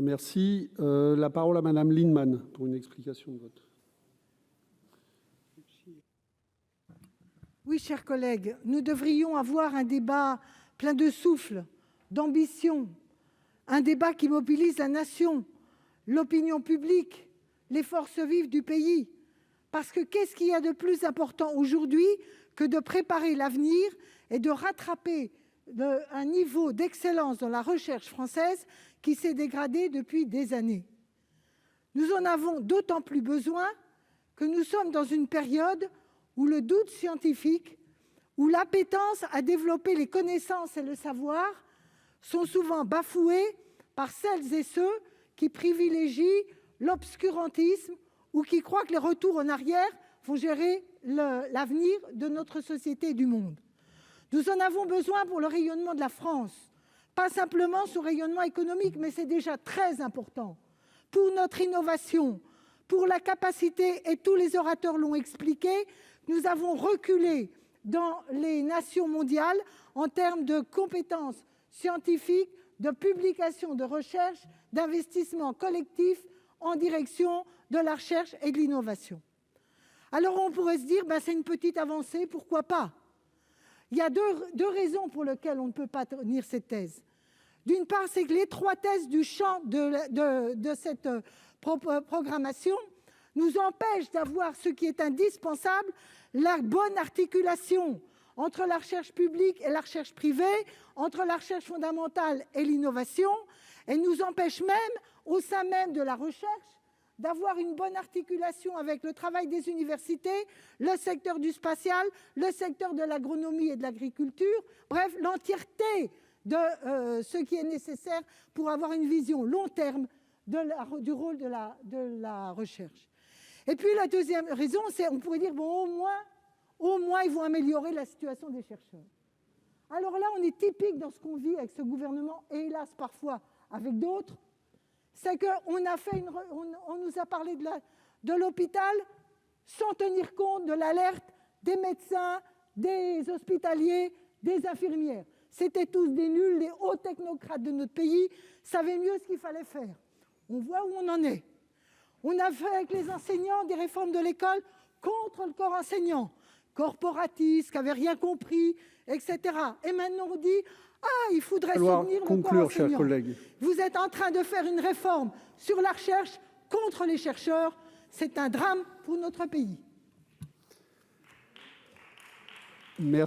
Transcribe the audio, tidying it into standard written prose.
Merci. La parole à Madame Lienemann pour une explication de vote. Oui, chers collègues, nous devrions avoir un débat plein de souffle, d'ambition, un débat qui mobilise la nation, l'opinion publique, les forces vives du pays. Parce que qu'est-ce qu'il y a de plus important aujourd'hui que de préparer l'avenir et de rattraper un niveau d'excellence dans la recherche française qui s'est dégradé depuis des années. Nous en avons d'autant plus besoin que nous sommes dans une période où le doute scientifique, où l'appétence à développer les connaissances et le savoir sont souvent bafoués par celles et ceux qui privilégient l'obscurantisme ou qui croient que les retours en arrière vont gérer l'avenir de notre société et du monde. Nous en avons besoin pour le rayonnement de la France, pas simplement son rayonnement économique, mais c'est déjà très important, pour notre innovation, pour la capacité, et tous les orateurs l'ont expliqué, nous avons reculé dans les nations mondiales en termes de compétences scientifiques, de publication, de recherche, d'investissement collectif en direction de la recherche et de l'innovation. Alors on pourrait se dire, c'est une petite avancée, pourquoi pas? Il y a deux raisons pour lesquelles on ne peut pas tenir cette thèse. D'une part, c'est que l'étroitesse du champ de cette programmation nous empêche d'avoir ce qui est indispensable, la bonne articulation entre la recherche publique et la recherche privée, entre la recherche fondamentale et l'innovation, et nous empêche même, au sein même de la recherche, d'avoir une bonne articulation avec le travail des universités, le secteur du spatial, le secteur de l'agronomie et de l'agriculture, bref, l'entièreté de ce qui est nécessaire pour avoir une vision long terme du rôle de la recherche. Et puis la deuxième raison, c'est on pourrait dire, au moins ils vont améliorer la situation des chercheurs. Alors là, on est typique dans ce qu'on vit avec ce gouvernement, et hélas parfois avec d'autres, c'est qu'on nous a parlé de l'hôpital sans tenir compte de l'alerte des médecins, des hospitaliers, des infirmières. C'était tous des nuls, les hauts technocrates de notre pays savaient mieux ce qu'il fallait faire. On voit où on en est. On a fait avec les enseignants des réformes de l'école contre le corps enseignant, corporatiste, qui n'avait rien compris, etc. Et maintenant on dit, il faudrait soutenir le corps enseignant. Vous êtes en train de faire une réforme sur la recherche contre les chercheurs. C'est un drame pour notre pays. Merci.